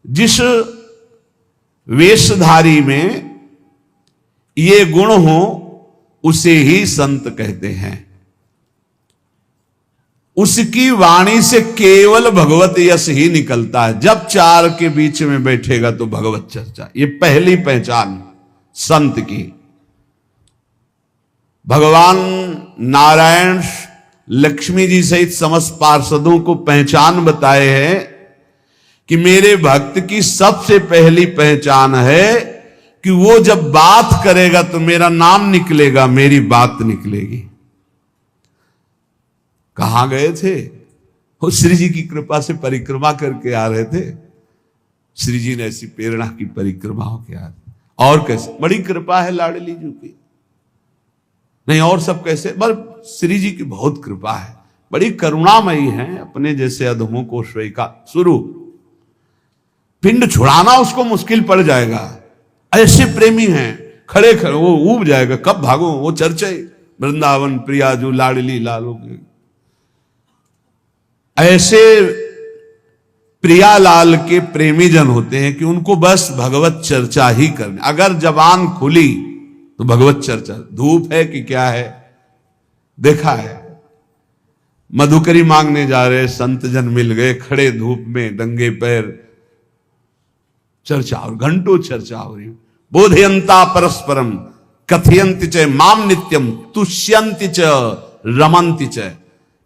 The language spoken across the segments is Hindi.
जिस वेशधारी में ये गुण हो उसे ही संत कहते हैं। उसकी वाणी से केवल भगवत यश ही निकलता है। जब चार के बीच में बैठेगा तो भगवत चर्चा, ये पहली पहचान संत की। भगवान नारायण लक्ष्मी जी सहित समस्त पार्षदों को पहचान बताए हैं कि मेरे भक्त की सबसे पहली पहचान है कि वो जब बात करेगा तो मेरा नाम निकलेगा, मेरी बात निकलेगी। कहां गए थे वो? श्री जी की कृपा से परिक्रमा करके आ रहे थे। श्री जी ने ऐसी प्रेरणा की परिक्रमा होके आ रहे। और कैसे? बड़ी कृपा है लाडली जी की। नहीं और सब कैसे? बस श्री जी की बहुत कृपा है, बड़ी करुणामयी है। अपने जैसे अधमों को स्वीकार शुरू पिंड छुड़ाना उसको मुश्किल पड़ जाएगा। ऐसे प्रेमी हैं, खड़े खड़े वो ऊब जाएगा, कब भागो। वो चर्चे वृंदावन प्रियाजू लाडली लालो के ऐसे प्रियालाल के प्रेमी जन होते हैं कि उनको बस भगवत चर्चा ही करनी। अगर जबान खुली तो भगवत चर्चा। धूप है कि क्या है? देखा है, मधुकरी मांगने जा रहे संत जन मिल गए, खड़े धूप में नंगे पैर, चर्चा और घंटों चर्चा हो रही। बोधयंता परस्परम कथयंति च माम नित्यम तुष्यंति च रमंति च।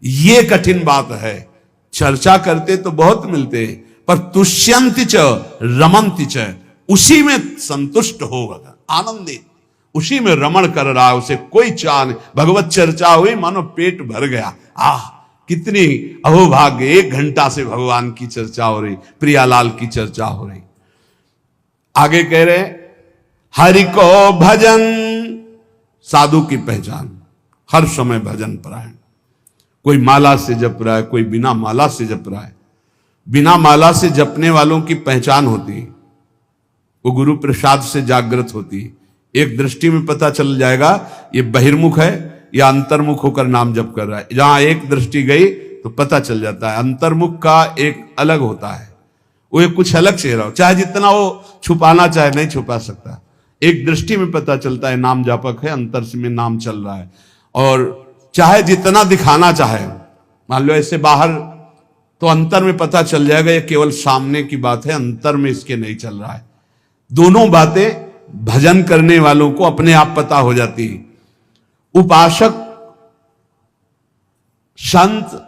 ये कठिन बात है। चर्चा करते तो बहुत मिलते हैं, पर तुष्यंति च रमंति च, उसी में संतुष्ट होगा, आनंदित, उसी में रमण कर रहा है, उसे कोई चाह नहीं। भगवत चर्चा हुई मानो पेट भर गया। कितनी अहोभाग्य, 1 घंटा से भगवान की चर्चा हो रही, प्रियालाल की चर्चा हो रही। आगे कह रहे हरि को भजन, साधु की पहचान हर समय भजन परायण। कोई माला से जप रहा है, कोई बिना माला से जप रहा है। बिना माला से जपने वालों की पहचान होती है, वो गुरु प्रसाद से जागृत होती है। एक दृष्टि में पता चल जाएगा ये बहिर्मुख है या अंतर्मुख होकर नाम जप कर रहा है। जहां एक दृष्टि गई तो पता चल जाता है। अंतर्मुख का एक अलग होता है, वो एक कुछ अलग चेहरा हो, चाहे जितना वो छुपाना चाहे नहीं छुपा सकता। एक दृष्टि में पता चलता है नाम जापक है, अंतर से में नाम चल रहा है। और चाहे जितना दिखाना चाहे, मान लो ऐसे बाहर, तो अंतर में पता चल जाएगा ये केवल सामने की बात है, अंतर में इसके नहीं चल रहा है। दोनों बातें भजन करने वालों को अपने आप पता हो जाती है। उपासक, संत,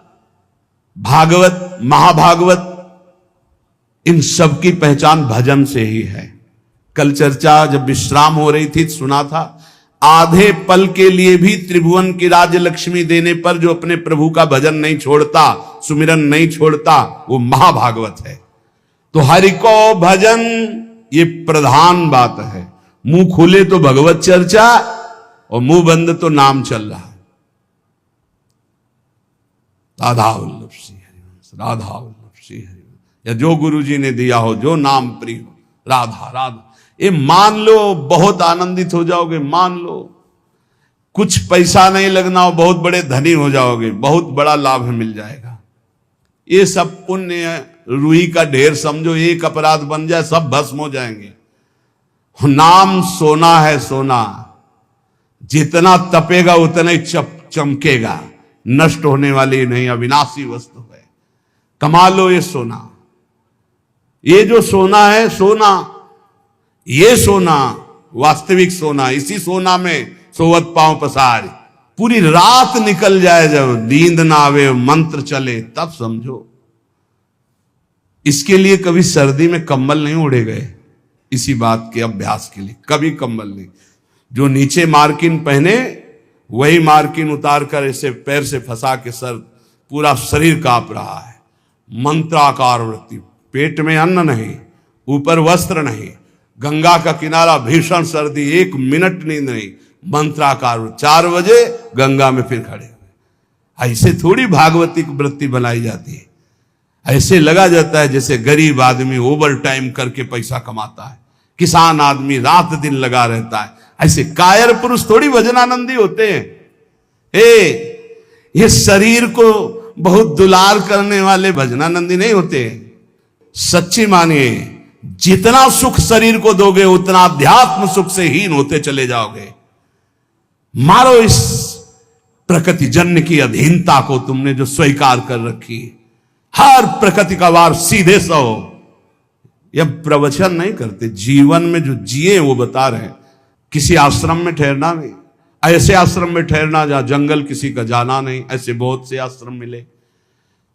भागवत, महाभागवत, इन सब की पहचान भजन से ही है। कल चर्चा जब विश्राम हो रही थी सुना था, आधे पल के लिए भी त्रिभुवन की राज्य लक्ष्मी देने पर जो अपने प्रभु का भजन नहीं छोड़ता, सुमिरन नहीं छोड़ता, वो महाभागवत है। तो हरि को भजन ये प्रधान बात है। मुंह खुले तो भगवत चर्चा और मुंह बंद तो नाम चल रहा है। राधा वल्लभ श्री हरिवंश, राधा वल्लभ श्री हरिवंश, या जो गुरु जी ने दिया हो, जो नाम प्रिय हो, राधा राधा, ये मान लो, बहुत आनंदित हो जाओगे। मान लो कुछ पैसा नहीं लगना हो, बहुत बड़े धनी हो जाओगे, बहुत बड़ा लाभ मिल जाएगा। ये सब पुण्य रुई का ढेर समझो, एक अपराध बन जाए सब भस्म हो जाएंगे। नाम सोना है, सोना जितना तपेगा उतना ही चमकेगा, नष्ट होने वाली नहीं, अविनाशी वस्तु है। कमा लो ये सोना। ये जो सोना है, सोना, ये सोना वास्तविक सोना, इसी सोना में सोवत पांव पसार। पूरी रात निकल जाए, जब नींद ना आवे, मंत्र चले, तब समझो। इसके लिए कभी सर्दी में कंबल नहीं ओढ़े गए, इसी बात के अभ्यास के लिए कभी कंबल नहीं। जो नीचे मार्किन पहने वही मार्किन उतार कर ऐसे पैर से फंसा के सर, पूरा शरीर कांप रहा है। मंत्राकार वृत्ति, पेट में अन्न नहीं, ऊपर वस्त्र नहीं, गंगा का किनारा, भीषण सर्दी, 1 मिनट नींद नहीं, मंत्राकार। 4 बजे गंगा में फिर खड़े हुए। ऐसे थोड़ी भागवती की वृत्ति बनाई जाती है। ऐसे लगा जाता है जैसे गरीब आदमी ओवर टाइम करके पैसा कमाता है, किसान आदमी रात दिन लगा रहता है। ऐसे कायर पुरुष थोड़ी भजनानंदी होते हैं। ये शरीर को बहुत दुलार करने वाले भजनानंदी नहीं होते। सच्ची मानिए, जितना सुख शरीर को दोगे उतना अध्यात्म सुख से हीन होते चले जाओगे। मारो इस प्रकृति जन्य की अधीनता को तुमने जो स्वीकार कर रखी। हर प्रकृति का वार सीधे सो। यह प्रवचन नहीं करते, जीवन में जो जिए वो बता रहे हैं। किसी आश्रम में ठहरना नहीं, ऐसे आश्रम में ठहरना जहां जंगल किसी का जाना नहीं, ऐसे बहुत से आश्रम मिले।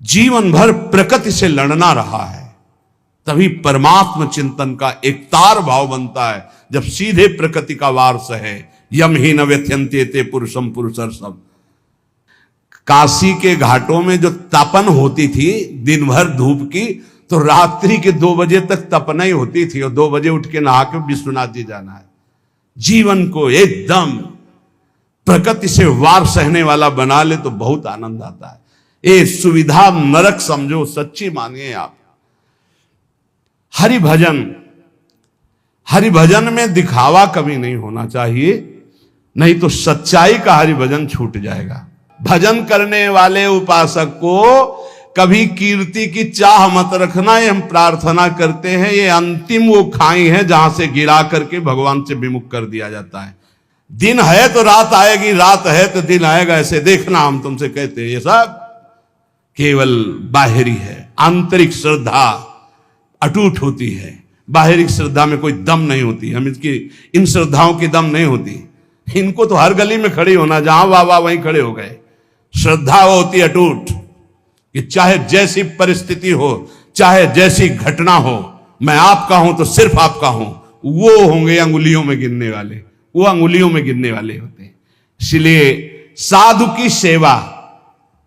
जीवन भर प्रकृति से लड़ना रहा है, तभी परमात्म चिंतन का एक तार भाव बनता है। जब सीधे प्रकृति का वार सहे, यम ही न व्यथ्यन्ते ते पुरुषम पुरुषर सब। काशी के घाटों में जो तपन होती थी दिन भर धूप की, तो रात्रि के 2 बजे तक तपना ही होती थी, और 2 बजे उठ के नहा के विश्वनाथ जी जाना है। जीवन को एकदम प्रकृति से वार सहने वाला बना ले तो बहुत आनंद आता है। ये सुविधा नरक समझो, सच्ची मानिए आप। हरि भजन में दिखावा कभी नहीं होना चाहिए, नहीं तो सच्चाई का हरि भजन छूट जाएगा। भजन करने वाले उपासक को कभी कीर्ति की चाह मत रखना, ये हम प्रार्थना करते हैं। ये अंतिम वो खाई है जहां से गिरा करके भगवान से विमुख कर दिया जाता है। दिन है तो रात आएगी, रात है तो दिन आएगा, ऐसे देखना हम तुमसे कहते हैं। ये सब केवल बाहरी है। आंतरिक श्रद्धा अटूट होती है, बाहरी श्रद्धा में कोई दम नहीं होती। हम इन श्रद्धाओं की दम नहीं होती। इनको तो हर गली में खड़ी होना, जहां वाह वहीं खड़े हो गए। श्रद्धा वो होती अटूट कि चाहे जैसी परिस्थिति हो, चाहे जैसी घटना हो, मैं आपका हूं तो सिर्फ आपका हूं। वो होंगे अंगुलियों में गिनने वाले, वो अंगुलियों में गिनने वाले होते हैं। इसलिए साधु की सेवा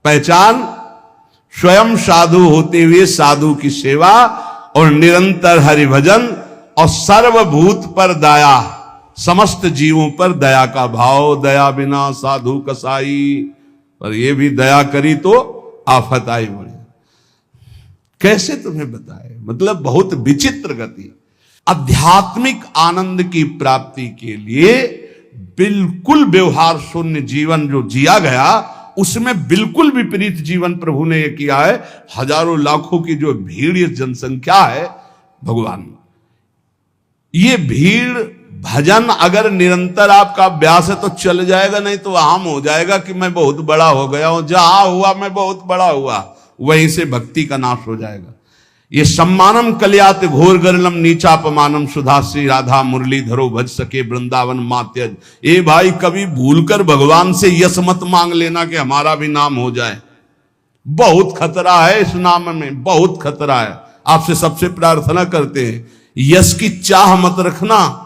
पहचान, स्वयं साधु होते हुए साधु की सेवा, और निरंतर हरि भजन, और सर्वभूत पर दया, समस्त जीवों पर दया का भाव। दया बिना साधु कसाई, पर ये भी दया करी तो आफत आई बड़ी। कैसे तुम्हें बताए, मतलब बहुत विचित्र गति। आध्यात्मिक आनंद की प्राप्ति के लिए बिल्कुल व्यवहार शून्य जीवन जो जिया गया, उसमें बिल्कुल विपरीत जीवन प्रभु ने ये किया है। हजारों लाखों की जो भीड़, ये जनसंख्या है भगवान, ये भीड़ भजन अगर निरंतर आपका अभ्यास है तो चल जाएगा, नहीं तो आम हो जाएगा कि मैं बहुत बड़ा हो गया हूं, जहां हुआ मैं बहुत बड़ा हुआ, वहीं से भक्ति का नाश हो जाएगा। ये सम्मानम कल्यात घोर गरलम नीचापमानम सुधा श्री राधा मुरली धरो भज सके वृंदावन मात्यज। ए भाई, कभी भूलकर भगवान से यश मत मांग लेना कि हमारा भी नाम हो जाए। बहुत खतरा है इस नाम में, बहुत खतरा है। आपसे सबसे प्रार्थना करते हैं, यश की चाह मत रखना।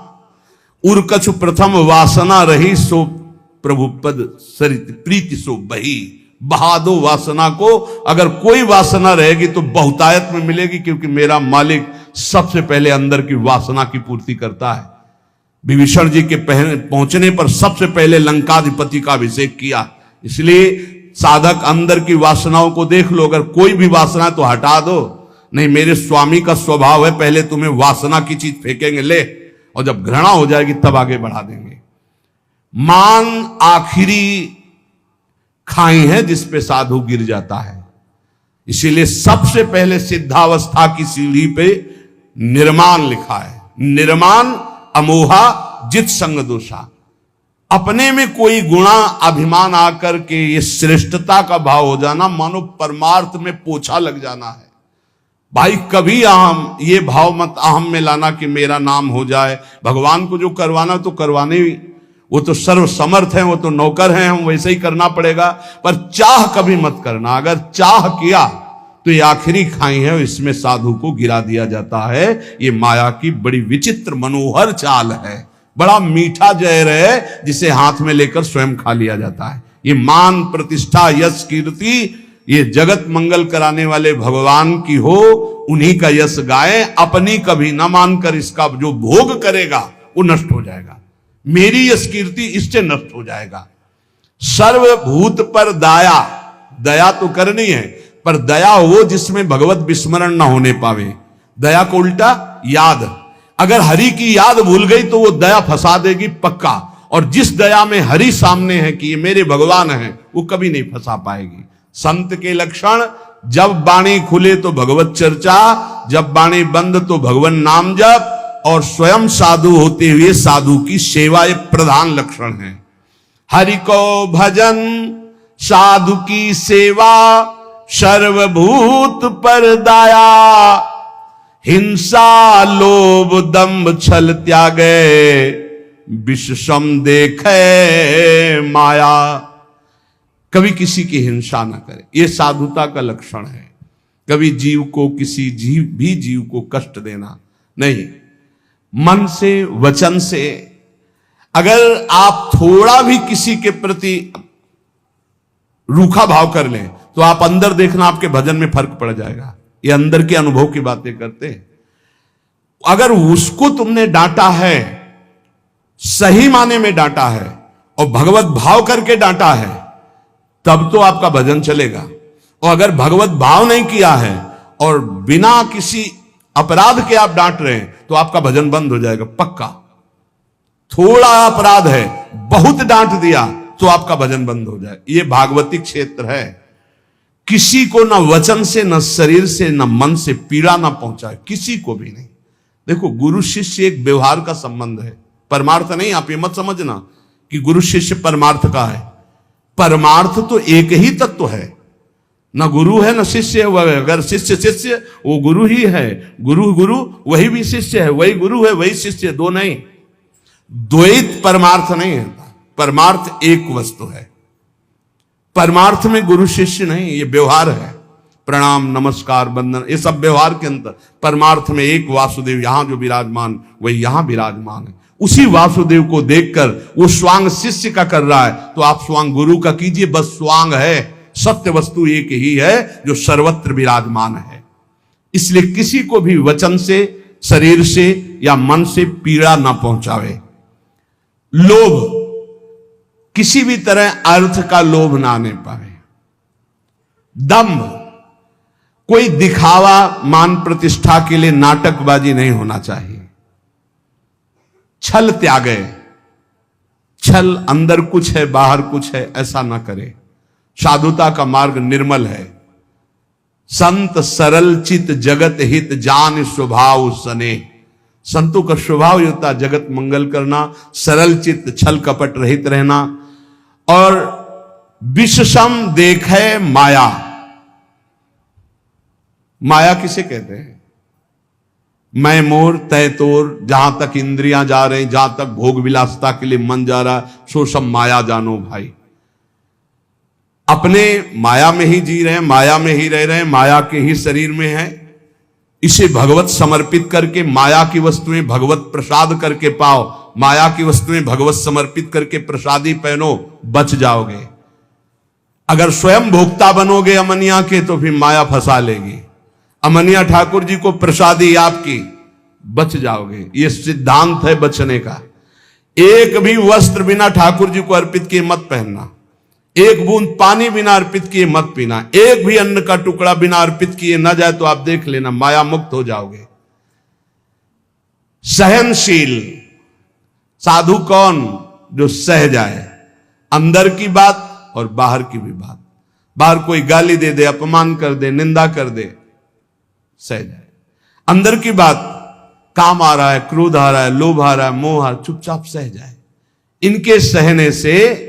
उर्कछु प्रथम वासना रही, सो प्रभु पद सरित प्रीति सो बही। बहा दो वासना को। अगर कोई वासना रहेगी तो बहुतायत में मिलेगी, क्योंकि मेरा मालिक सबसे पहले अंदर की वासना की पूर्ति करता है। विभीषण जी के पहुंचने पर सबसे पहले लंकाधिपति का अभिषेक किया। इसलिए साधक अंदर की वासनाओं को देख लो। अगर कोई भी वासना है तो हटा दो। नहीं, मेरे स्वामी का स्वभाव है, पहले तुम्हें वासना की चीज फेंकेंगे, ले, और जब घृणा हो जाएगी तब आगे बढ़ा देंगे। मान आखिरी खाई है जिसपे साधु गिर जाता है। इसीलिए सबसे पहले सिद्धावस्था की सीढ़ी पे निर्माण लिखा है। निर्माण अमोहा जित संग दोषा। अपने में कोई गुणा अभिमान आकर के ये श्रेष्ठता का भाव हो जाना, मानो परमार्थ में पोछा लग जाना है। भाई, कभी अहम, ये भाव मत अहम में लाना कि मेरा नाम हो जाए। भगवान को जो करवाना तो करवाने, वो तो सर्व समर्थ हैं, वो तो नौकर हैं, हम वैसे ही करना पड़ेगा। पर चाह कभी मत करना। अगर चाह किया तो ये आखिरी खाई है, इसमें साधु को गिरा दिया जाता है। ये माया की बड़ी विचित्र मनोहर चाल है। बड़ा मीठा जहर है जिसे हाथ में लेकर स्वयं खा लिया जाता है। ये मान प्रतिष्ठा यश कीर्ति ये जगत मंगल कराने वाले भगवान की हो, उन्हीं का यश गाए। अपनी कभी न मानकर इसका जो भोग करेगा वो नष्ट हो जाएगा। मेरी यश कीर्ति इससे नष्ट हो जाएगा। सर्वभूत पर दया, दया तो करनी है, पर दया हो जिसमें भगवत विस्मरण न होने पावे। दया को उल्टा याद, अगर हरि की याद भूल गई तो वो दया फंसा देगी पक्का। और जिस दया में हरि सामने है कि ये मेरे भगवान हैं, वो कभी नहीं फंसा पाएगी। संत के लक्षण, जब वाणी खुले तो भगवत चर्चा, जब वाणी बंद तो भगवान नाम जप और स्वयं साधु होते हुए साधु की सेवा एक प्रधान लक्षण है। हरि को भजन साधु की सेवा सर्वभूत पर दाया, हिंसा लोभ दंभ छल त्यागे विषम देखे माया। कभी किसी की हिंसा ना करे, यह साधुता का लक्षण है। कभी जीव को किसी जीव को कष्ट देना नहीं। मन से वचन से अगर आप थोड़ा भी किसी के प्रति रूखा भाव कर लें तो आप अंदर देखना आपके भजन में फर्क पड़ जाएगा। ये अंदर के अनुभव की बातें करते हैं। अगर उसको तुमने डांटा है, सही माने में डांटा है और भगवत भाव करके डांटा है, तब तो आपका भजन चलेगा। और अगर भगवत भाव नहीं किया है और बिना किसी अपराध के आप डांट रहे हैं तो आपका भजन बंद हो जाएगा पक्का। थोड़ा अपराध है, बहुत डांट दिया तो आपका भजन बंद हो जाए। यह भागवती क्षेत्र है। किसी को न वचन से, न शरीर से, न मन से पीड़ा ना पहुंचाए, किसी को भी नहीं। देखो, गुरु शिष्य एक व्यवहार का संबंध है, परमार्थ नहीं। आप ये मत समझना कि गुरु शिष्य परमार्थ का है। परमार्थ तो एक ही तत्व है, न गुरु है न शिष्य है। अगर शिष्य शिष्य वो गुरु ही है, गुरु गुरु वही भी शिष्य है, वही गुरु है वही शिष्य, दो नहीं। द्वैत परमार्थ नहीं है, परमार्थ एक वस्तु है। परमार्थ में गुरु शिष्य नहीं, ये व्यवहार है। प्रणाम नमस्कार वंदन ये सब व्यवहार के अंतर। परमार्थ में एक वासुदेव यहां जो विराजमान वही यहां विराजमान है। उसी वासुदेव को देखकर वो स्वांग शिष्य का कर रहा है तो आप स्वांग गुरु का कीजिए। बस स्वांग है, सत्य वस्तु एक ही है जो सर्वत्र विराजमान है। इसलिए किसी को भी वचन से, शरीर से या मन से पीड़ा ना पहुंचावे। लोभ, किसी भी तरह अर्थ का लोभ ना आने पाए। दंभ, कोई दिखावा मान प्रतिष्ठा के लिए नाटकबाजी नहीं होना चाहिए। छल त्यागे, छल अंदर कुछ है बाहर कुछ है ऐसा ना करे। साधुता का मार्ग निर्मल है। संत सरल चित जगत हित जान स्वभाव सने। संतों का स्वभाव होता है जगत मंगल करना, सरल चित्त, छल कपट रहित रहना। और विषम देखे माया। माया किसे कहते हैं? मैं मोर तय तोर, जहां तक इंद्रियां जा रही, जहां तक भोग विलासता के लिए मन जा रहा, सो सब माया जानो भाई। अपने माया में ही जी रहे हैं, माया में ही रह रहे हैं, माया के ही शरीर में है। इसे भगवत समर्पित करके माया की वस्तुएं भगवत प्रसाद करके पाओ, माया की वस्तुएं भगवत समर्पित करके प्रसादी पहनो, बच जाओगे। अगर स्वयं भोक्ता बनोगे अमनिया के तो फिर माया फंसा लेगी। अमनिया ठाकुर जी को प्रसादी आपकी, बच जाओगे। यह सिद्धांत है बचने का। एक भी वस्त्र बिना ठाकुर जी को अर्पित किए मत पहनना, एक बूंद पानी बिना अर्पित किए मत पीना, एक भी अन्न का टुकड़ा बिना अर्पित किए न जाए तो आप देख लेना माया मुक्त हो जाओगे। सहनशील साधु कौन? जो सह जाए अंदर की बात और बाहर की भी बात। बाहर कोई गाली दे दे, अपमान कर दे, निंदा कर दे, सह जाए। अंदर की बात, काम आ रहा है, क्रोध आ रहा है, लोभ आ रहा है, मोह आ रहा है, चुपचाप सह जाए। इनके सहने से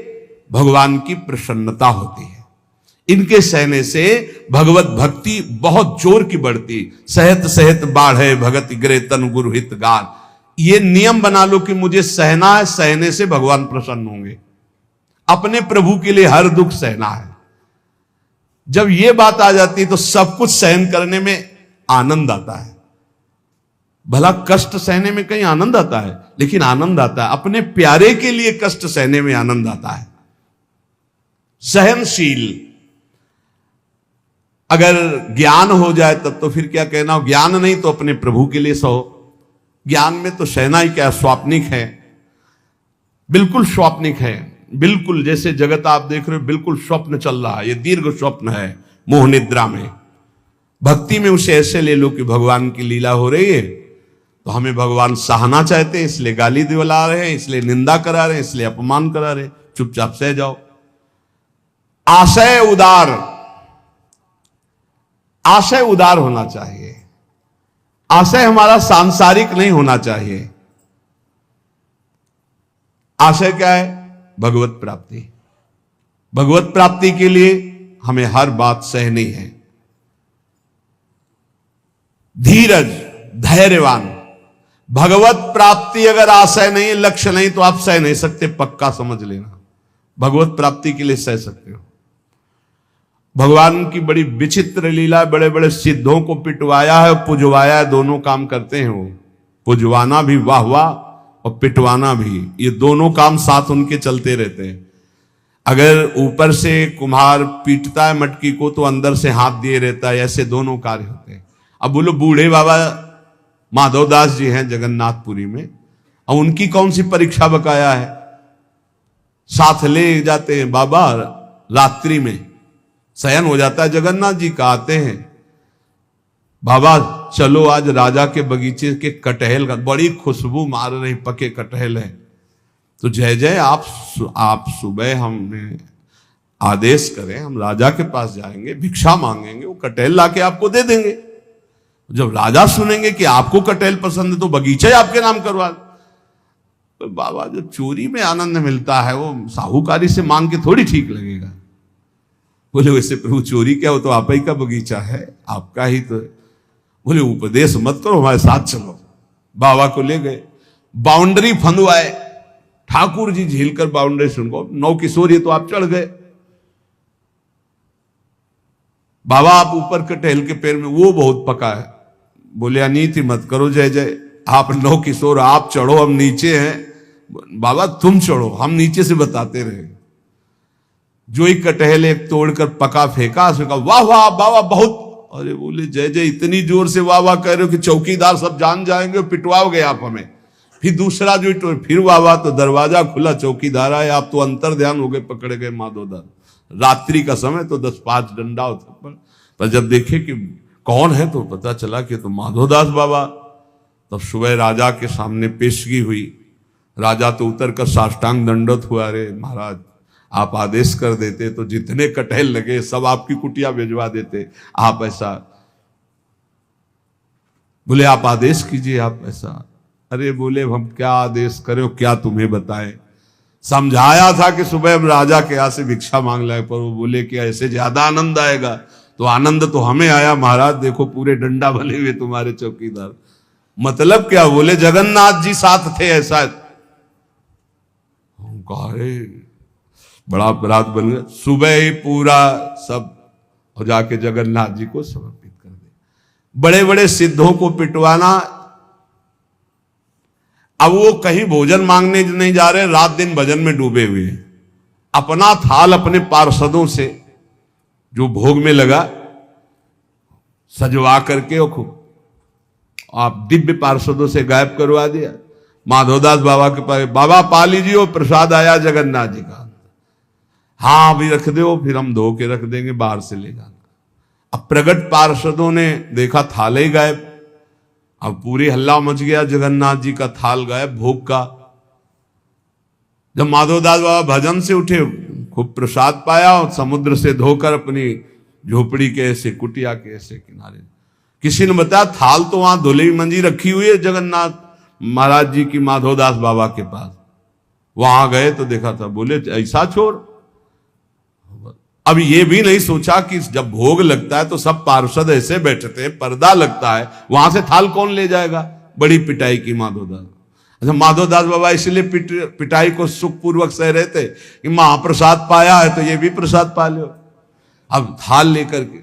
भगवान की प्रसन्नता होती है। इनके सहने से भगवत भक्ति बहुत जोर की बढ़ती। सहत सहत बाढ़े भगत गिरे तन गुरु हित गान। ये नियम बना लो कि मुझे सहना है, सहने से भगवान प्रसन्न होंगे। अपने प्रभु के लिए हर दुख सहना है। जब ये बात आ जाती है तो सब कुछ सहन करने में आनंद आता है। भला कष्ट सहने में कहीं आनंद आता है, लेकिन आनंद आता है अपने प्यारे के लिए कष्ट सहने में आनंद आता है। सहनशील, अगर ज्ञान हो जाए तब तो फिर क्या कहना, ज्ञान नहीं तो अपने प्रभु के लिए सहो। ज्ञान में तो सहना ही क्या, स्वाप्निक है, बिल्कुल स्वाप्निक है। बिल्कुल जैसे जगत आप देख रहे हो बिल्कुल स्वप्न चल रहा है, ये दीर्घ स्वप्न है मोह निद्रा में। भक्ति में उसे ऐसे ले लो कि भगवान की लीला हो रही है तो हमें भगवान सहना चाहते हैं, इसलिए गाली दिला रहे हैं, इसलिए निंदा करा रहे हैं, इसलिए अपमान करा रहे हैं, चुपचाप सह जाओ। आशय उदार, आशय उदार होना चाहिए। आशय हमारा सांसारिक नहीं होना चाहिए। आशय क्या है? भगवत प्राप्ति। भगवत प्राप्ति के लिए हमें हर बात सहनी है। धीरज, धैर्यवान। भगवत प्राप्ति अगर आशय नहीं, लक्ष्य नहीं, तो आप सह नहीं सकते, पक्का समझ लेना। भगवत प्राप्ति के लिए सह सकते हो। भगवान की बड़ी विचित्र लीला, बड़े बड़े सिद्धों को पिटवाया है, पुजवाया है, दोनों काम करते हैं वो। पुजवाना भी वाह वाह और पिटवाना भी, ये दोनों काम साथ उनके चलते रहते हैं। अगर ऊपर से कुम्हार पीटता है मटकी को तो अंदर से हाथ दिए रहता है, ऐसे दोनों कार्य होते हैं। अब बोलो बूढ़े बाबा माधवदास जी हैं जगन्नाथपुरी में, और उनकी कौन सी परीक्षा बकाया है? साथ ले जाते हैं बाबा, रात्रि में शयन हो जाता है जगन्नाथ जी का, आते हैं बाबा चलो आज राजा के बगीचे के कटहल का, बड़ी खुशबू मार रही, पके कटहल है। तो जय जय आप सुबह हमने आदेश करें, हम राजा के पास जाएंगे, भिक्षा मांगेंगे, वो कटहल लाके आपको दे देंगे। जब राजा सुनेंगे कि आपको कटहल पसंद है तो बगीचा ही आपके नाम करवा। तो बाबा जो चोरी में आनंद मिलता है वो साहूकारी से मांग के थोड़ी ठीक लगेगा। बोले वैसे प्रभु चोरी क्या हो, तो आप ही का बगीचा है, आपका ही तो। बोले उपदेश मत करो, हमारे साथ चलो। बाबा को ले गए, बाउंड्री फंदवाए, ठाकुर जी झील कर बाउंड्री सुनको, 9 किशोर, ये तो आप चढ़ गए। बाबा आप ऊपर कटहल के पेड़ में, वो बहुत पका है। बोले अनीति मत करो जय जय, आप 9 किशोर आप चढ़ो, हम नीचे हैं। बाबा तुम चढ़ो, हम नीचे से बताते रहे। जो ही कटहल एक तोड़कर पका फेंका, उसने कहा वाह वाह बाबा बहुत। अरे बोले जय जय इतनी जोर से वाह वाह कह रहे हो कि चौकीदार सब जान जाएंगे, पिटवाओगे आप हमें। फिर दूसरा जो फिर वाह वाह, तो दरवाजा खुला, चौकीदार आए, आप तो अंतर ध्यान हो गए, पकड़े गए माधोदास। रात्रि का समय तो 10-5 डंडा होता, पर जब देखे कि कौन है तो पता चला कि तो माधोदास बाबा। तब सुबह राजा के सामने पेशगी हुई। राजा तो उतर कर साष्टांग दंडवत हुआ, अरे महाराज आप आदेश कर देते तो जितने कटहल लगे सब आपकी कुटिया भिजवा देते, आप ऐसा। बोले आप आदेश कीजिए, आप ऐसा। अरे बोले हम क्या आदेश करें, क्या तुम्हें बताएं। समझाया था कि सुबह हम राजा के यहाँ से भिक्षा मांग लाए, पर वो बोले कि ऐसे ज्यादा आनंद आएगा। तो आनंद तो हमें आया महाराज, देखो पूरे डंडा बने हुए तुम्हारे चौकीदार। मतलब क्या? बोले जगन्नाथ जी साथ थे, ऐसा। बड़ा अपराध बन गया। सुबह ही पूरा सब हो जाके जगन्नाथ जी को समर्पित कर दे। बड़े बड़े सिद्धों को पिटवाना। अब वो कहीं भोजन मांगने नहीं जा रहे, रात दिन भजन में डूबे हुए हैं। अपना थाल अपने पार्षदों से जो भोग में लगा सजवा करके और खूब आप दिव्य पार्षदों से गायब करवा दिया। माधवदास बाबा के पास, बाबा पा लीजिए वो प्रसाद आया जगन्नाथ जी का। हाँ अभी रख दो, फिर हम धो के रख देंगे, बाहर से ले जाना। अब प्रगट पार्षदों ने देखा थाल ही गायब। अब पूरी हल्ला मच गया, जगन्नाथ जी का थाल गायब, भोग का। जब माधवदास बाबा भजन से उठे, खूब प्रसाद पाया और समुद्र से धोकर अपनी झोपड़ी के ऐसे कुटिया के ऐसे किनारे। किसी ने बताया थाल तो वहां धुली मंजी रखी हुई है जगन्नाथ महाराज जी की माधवदास बाबा के पास। वहां गए तो देखा था। बोले ऐसा छोर। अब ये भी नहीं सोचा कि जब भोग लगता है तो सब पार्षद ऐसे बैठते हैं, पर्दा लगता है, वहां से थाल कौन ले जाएगा। बड़ी पिटाई की माधवदास। अच्छा माधवदास बाबा इसलिए पिटाई को सुखपूर्वक सह रहे थे कि महाप्रसाद पाया है तो ये भी प्रसाद पा लो। अब थाल लेकर के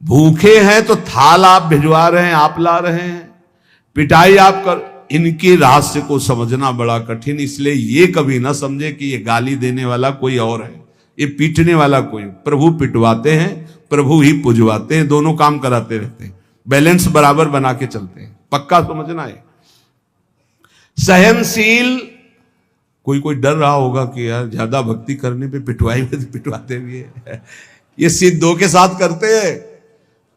भूखे हैं तो थाल आप भिजवा रहे हैं, आप ला रहे हैं, पिटाई आप कर। इनके रहस्य को समझना बड़ा कठिन। इसलिए ये कभी ना समझे कि ये गाली देने वाला कोई और है, ये पीटने वाला कोई। प्रभु पिटवाते हैं, प्रभु ही पुजवाते हैं, दोनों काम कराते रहते हैं, बैलेंस बराबर बना के चलते हैं। पक्का समझना है। सहनशील। कोई डर रहा होगा कि यार ज्यादा भक्ति करने पे पिटवाई में पिटवाते भी है। ये सिद्धों के साथ करते हैं,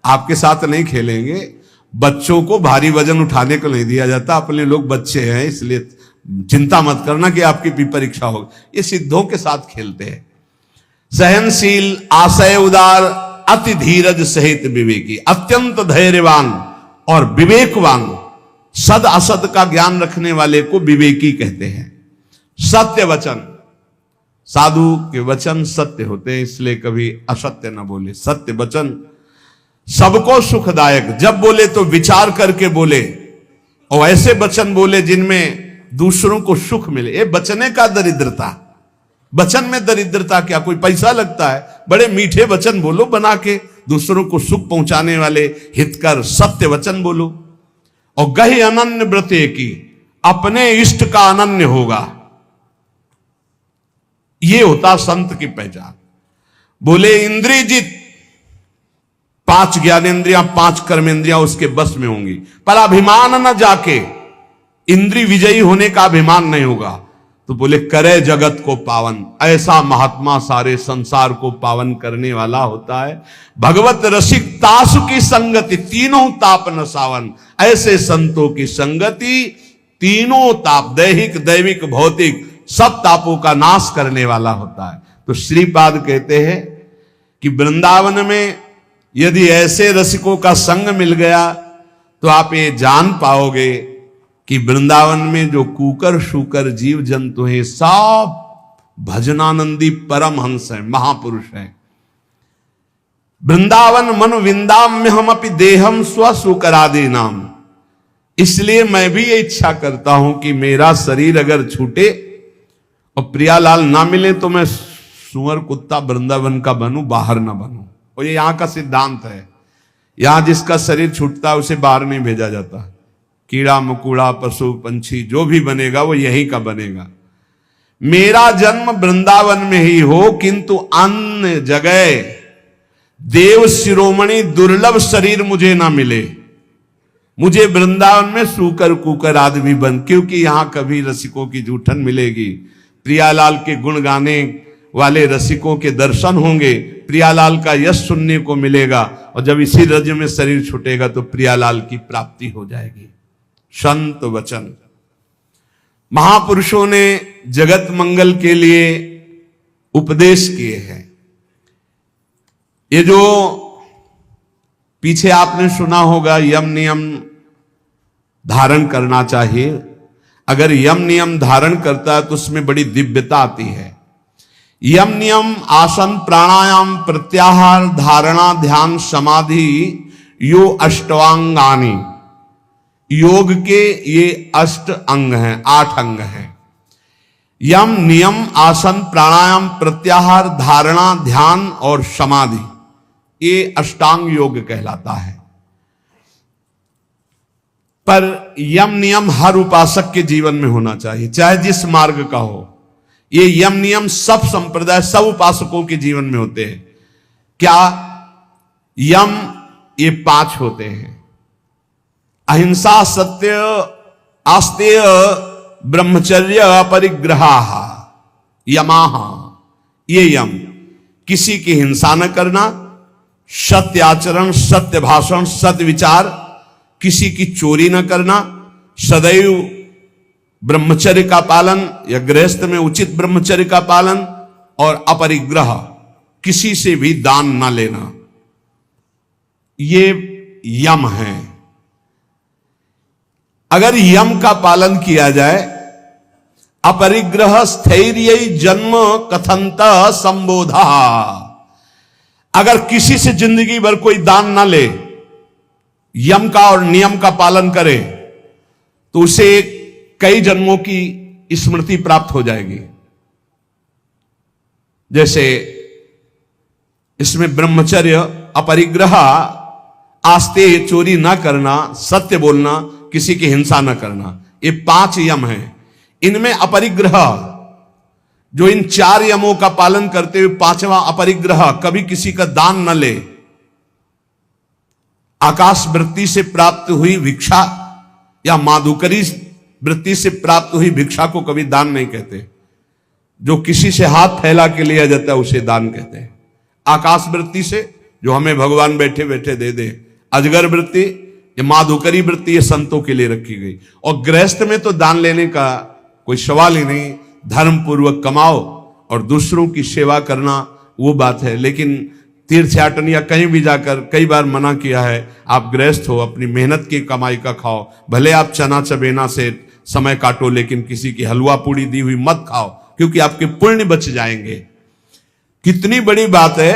आपके साथ नहीं खेलेंगे। बच्चों को भारी वजन उठाने को नहीं दिया जाता। अपने लोग बच्चे हैं इसलिए चिंता मत करना कि आपकी भी परीक्षा होगी। ये सिद्धों के साथ खेलते हैं। सहनशील, आशय उदार, अति धीरज सहित विवेकी, अत्यंत धैर्यवान और विवेकवान, सद असद का ज्ञान रखने वाले को विवेकी कहते हैं। सत्य वचन, साधु के वचन सत्य होते हैं, इसलिए कभी असत्य न बोले। सत्य वचन सबको सुखदायक, जब बोले तो विचार करके बोले और ऐसे वचन बोले जिनमें दूसरों को सुख मिले। ये बचने का दरिद्रता, वचन में दरिद्रता क्या, कोई पैसा लगता है? बड़े मीठे वचन बोलो बना के, दूसरों को सुख पहुंचाने वाले हितकर सत्य वचन बोलो। और गहि अनन्य व्रते की, अपने इष्ट का अनन्य होगा, ये होता संत की पहचान। बोले इंद्रियजित, 5 ज्ञानेंद्रियां 5 कर्मेंद्रियां उसके बस में होंगी, पर अभिमान न जाके, इंद्रिय विजयी होने का अभिमान नहीं होगा। तो बोले करे जगत को पावन, ऐसा महात्मा सारे संसार को पावन करने वाला होता है। भगवत रसिक तासु की संगति, तीनों ताप न सावन, ऐसे संतों की संगति तीनों ताप, दैहिक दैविक भौतिक सब तापों का नाश करने वाला होता है। तो श्रीपाद कहते हैं कि वृंदावन में यदि ऐसे रसिकों का संग मिल गया तो आप ये जान पाओगे कि वृंदावन में जो कुकर शूकर जीव जंतु हैं सब भजनानंदी परमहंस हैं, महापुरुष हैं। वृंदावन मनु विंदाम्य हम अपि देहम स्व सुकरादि नाम। इसलिए मैं भी ये इच्छा करता हूं कि मेरा शरीर अगर छूटे और प्रियालाल ना मिले तो मैं सुअर कुत्ता वृंदावन का बनूं, बाहर ना बनूं। और ये यहां का सिद्धांत है, यहां जिसका शरीर छूटता है उसे बाहर नहीं भेजा जाता। कीड़ा मकोड़ा पशु पंछी जो भी बनेगा वो यहीं का बनेगा। मेरा जन्म वृंदावन में ही हो, किंतु अन्य जगह देव शिरोमणि दुर्लभ शरीर मुझे ना मिले। मुझे वृंदावन में सूकर कुकर आदमी बन, क्योंकि यहां कभी रसिकों की जूठन मिलेगी, प्रियालाल के गुण गाने वाले रसिकों के दर्शन होंगे, प्रियालाल का यश सुनने को मिलेगा, और जब इसी रज में शरीर छूटेगा तो प्रियालाल की प्राप्ति हो जाएगी। संत वचन, महापुरुषों ने जगत मंगल के लिए उपदेश किए हैं। ये जो पीछे आपने सुना होगा यम नियम धारण करना चाहिए, अगर यम नियम धारण करता है तो उसमें बड़ी दिव्यता आती है। यम नियम आसन प्राणायाम प्रत्याहार धारणा ध्यान समाधि यो अष्टांगानी, योग के ये 8 अंग हैं, 8 अंग हैं। यम नियम आसन प्राणायाम प्रत्याहार धारणा ध्यान और समाधि, ये अष्टांग योग कहलाता है। पर यम नियम हर उपासक के जीवन में होना चाहिए, चाहे जिस मार्ग का हो। ये यम नियम सब संप्रदाय सब उपासकों के जीवन में होते हैं। क्या यम? ये 5 होते हैं, अहिंसा सत्य आस्तेय ब्रह्मचर्य अपरिग्रहा यमाह। ये यम, किसी की हिंसा न करना, सत्य आचरण, सत्य भाषण, सत्य विचार, किसी की चोरी न करना, सदैव ब्रह्मचर्य का पालन या गृहस्थ में उचित ब्रह्मचर्य का पालन, और अपरिग्रह, किसी से भी दान न लेना, ये यम है। अगर यम का पालन किया जाए, अपरिग्रह स्थैर्य जन्म कथंत संबोधा, अगर किसी से जिंदगी भर कोई दान ना ले, यम का और नियम का पालन करे, तो उसे कई जन्मों की स्मृति प्राप्त हो जाएगी। जैसे इसमें ब्रह्मचर्य, अपरिग्रह, आस्ते, चोरी ना करना, सत्य बोलना, किसी की हिंसा न करना, ये 5 यम हैं। इनमें अपरिग्रह, जो इन 4 यमों का पालन करते हुए 5वां अपरिग्रह, कभी किसी का दान न ले, आकाश वृत्ति से प्राप्त हुई भिक्षा या माधुकरी वृत्ति से प्राप्त हुई भिक्षा को कभी दान नहीं कहते। जो किसी से हाथ फैला के लिया जाता है उसे दान कहते हैं। आकाश वृत्ति से जो हमें भगवान बैठे बैठे दे दे, अजगर वृत्ति, ये माधुकरी वृत्ति, ये संतों के लिए रखी गई। और गृहस्थ में तो दान लेने का कोई सवाल ही नहीं, धर्म पूर्वक कमाओ और दूसरों की सेवा करना वो बात है। लेकिन तीर्थयाटन या कहीं भी जाकर कई बार मना किया है, आप गृहस्थ हो, अपनी मेहनत की कमाई का खाओ, भले आप चना चबेना से समय काटो, लेकिन किसी की हलवा पूड़ी दी हुई मत खाओ, क्योंकि आपके पुण्य बच जाएंगे। कितनी बड़ी बात है।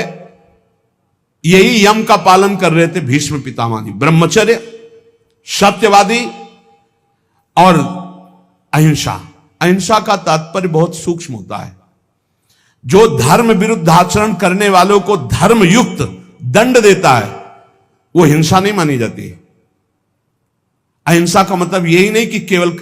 यही यम का पालन कर रहे थे भीष्म पितामह जी, ब्रह्मचर्य, सत्यवादी और अहिंसा। अहिंसा का तात्पर्य बहुत सूक्ष्म होता है। जो धर्म विरुद्ध आचरण करने वालों को धर्मयुक्त दंड देता है वो हिंसा नहीं मानी जाती। अहिंसा का मतलब यही नहीं कि केवल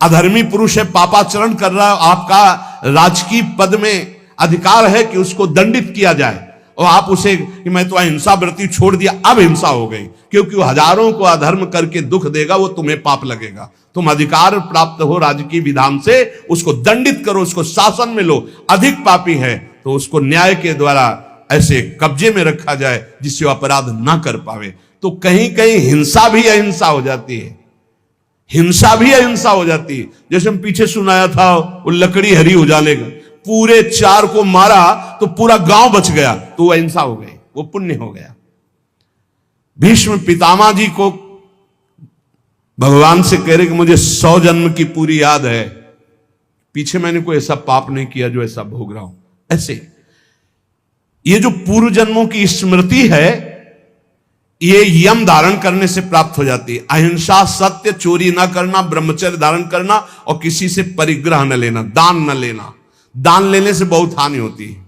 अधर्मी पुरुष है, पापाचरण कर रहा है, आपका राजकीय पद में अधिकार है कि उसको दंडित किया जाए और आप उसे कि मैं तो अहिंसा व्रती छोड़ दिया, अब हिंसा हो गई, क्योंकि वो हजारों को अधर्म करके दुख देगा, वो तुम्हें पाप लगेगा। तुम अधिकार प्राप्त हो राजकीय विधान से, उसको दंडित करो, उसको शासन में लो। अधिक पापी है तो उसको न्याय के द्वारा ऐसे कब्जे में रखा जाए जिससे वो अपराध ना कर पावे। तो कहीं कहीं हिंसा भी अहिंसा हो जाती है, हिंसा भी अहिंसा हो जाती है। जैसे हम पीछे सुनाया था वो लकड़ी हरी उजाले का, पूरे 4 को मारा तो पूरा गांव बच गया, तो वो अहिंसा हो गई, वो पुण्य हो गया। भीष्म पितामह जी को भगवान से कह रहे कि मुझे 100 जन्म की पूरी याद है, पीछे मैंने कोई ऐसा पाप नहीं किया जो ऐसा भोग रहा हूं। ऐसे ये जो पूर्व जन्मों की स्मृति है, ये यम धारण करने से प्राप्त हो जाती है। अहिंसा, सत्य, चोरी ना करना, ब्रह्मचर्य धारण करना और किसी से परिग्रह न लेना, दान न लेना। दान लेने से बहुत हानि होती है,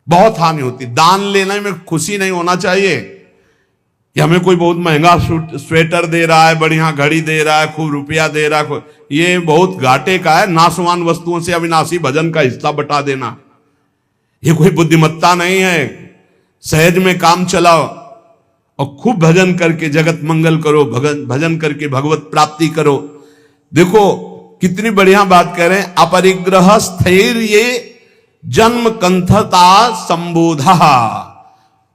बहुत हानि होती है। दान लेने में खुशी नहीं होना चाहिए कि हमें कोई बहुत महंगा स्वेटर दे रहा है, बढ़िया घड़ी दे रहा है, खूब रुपया दे रहा है, ये बहुत घाटे का है। नाशवान वस्तुओं से अविनाशी भजन का हिस्सा बटा देना, ये कोई बुद्धिमत्ता नहीं है। सहज में काम चलाओ और खूब भजन करके जगत मंगल करो, भजन करके भगवत प्राप्ति करो। देखो कितनी बढ़िया बात कह रहे हैं। अपरिग्रह स्थैर्य जन्म कंथता संबोधा,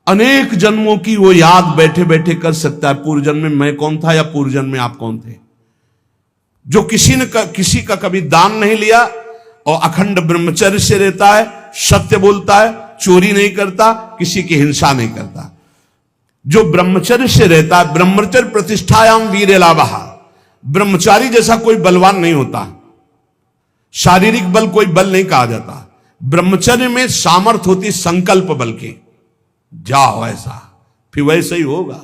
अनेक जन्मों की वो याद बैठे बैठे कर सकता है। पूर्व जन्म में मैं कौन था या पूर्व जन्म में आप कौन थे। जो किसी का कभी दान नहीं लिया और अखंड ब्रह्मचर्य से रहता है, सत्य बोलता है, चोरी नहीं करता, किसी की हिंसा नहीं करता, जो ब्रह्मचर्य से रहता है, ब्रह्मचर्य प्रतिष्ठायाम वीर लाभः, ब्रह्मचारी जैसा कोई बलवान नहीं होता। शारीरिक बल कोई बल नहीं कहा जाता। ब्रह्मचर्य में सामर्थ होती संकल्प बल की, जाओ ऐसा, फिर वैसे ही होगा।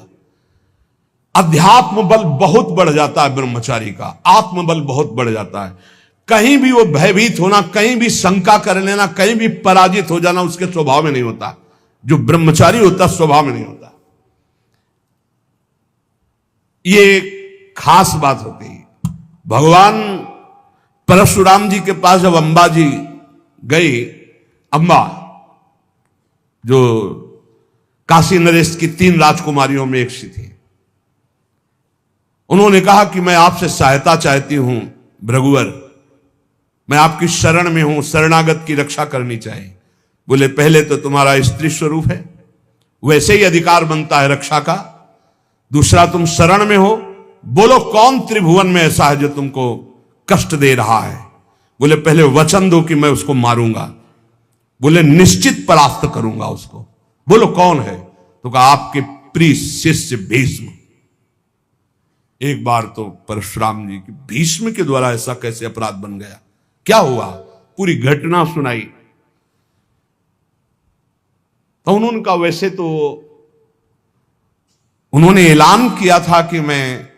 अध्यात्म बल बहुत बढ़ जाता है ब्रह्मचारी का, आत्मबल बहुत बढ़ जाता है। कहीं भी वो भयभीत होना, कहीं भी शंका कर लेना, कहीं भी पराजित हो जाना उसके स्वभाव में नहीं होता। जो ब्रह्मचारी होता स्वभाव में नहीं होता। ये खास बात होती है। भगवान परशुराम जी के पास जब अंबा जी गई, अंबा जो काशी नरेश की 3 राजकुमारियों में एक सी थी, उन्होंने कहा कि मैं आपसे सहायता चाहती हूं भृगुवर, मैं आपकी शरण में हूं, शरणागत की रक्षा करनी चाहिए। बोले पहले तो तुम्हारा स्त्री स्वरूप है, वैसे ही अधिकार बनता है रक्षा का। दूसरा तुम शरण में हो, बोलो कौन त्रिभुवन में ऐसा है जो तुमको कष्ट दे रहा है। बोले पहले वचन दो कि मैं उसको मारूंगा। बोले निश्चित परास्त करूंगा उसको। बोलो कौन है, तो कहा आपके प्रिय शिष्य भीष्म। एक बार तो परशुराम जी की भीष्म के द्वारा ऐसा कैसे अपराध बन गया, क्या हुआ, पूरी घटना सुनाई। तो उन्होंने कहा वैसे तो उन्होंने ऐलान किया था कि मैं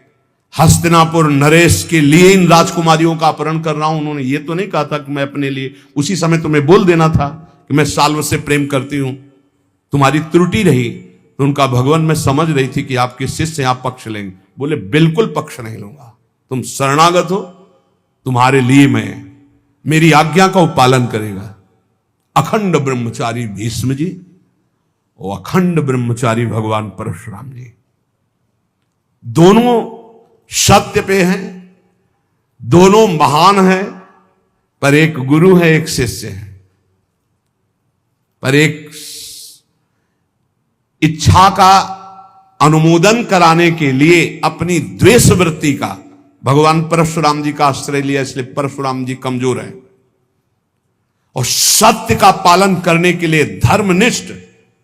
हस्तिनापुर नरेश के लिए इन राजकुमारियों का अपहरण कर रहा हूं। उन्होंने ये तो नहीं कहा था कि मैं अपने लिए, उसी समय तुम्हें बोल देना था कि मैं साल्व से प्रेम करती हूं, तुम्हारी त्रुटि रही। तो उनका भगवान मैं समझ रही थी कि आपके शिष्य आप पक्ष लेंगे। बोले बिल्कुल पक्ष नहीं लूंगा, तुम शरणागत हो, तुम्हारे लिए मैं, मेरी आज्ञा का पालन करेगा। अखंड ब्रह्मचारी भीष्म जी और अखंड ब्रह्मचारी भगवान परशुराम जी, दोनों सत्य पे हैं, दोनों महान हैं, पर एक गुरु है एक शिष्य है। पर एक इच्छा का अनुमोदन कराने के लिए अपनी द्वेष वृत्ति का भगवान परशुराम जी का आश्रय लिया, इसलिए परशुराम जी कमजोर है। और सत्य का पालन करने के लिए धर्मनिष्ठ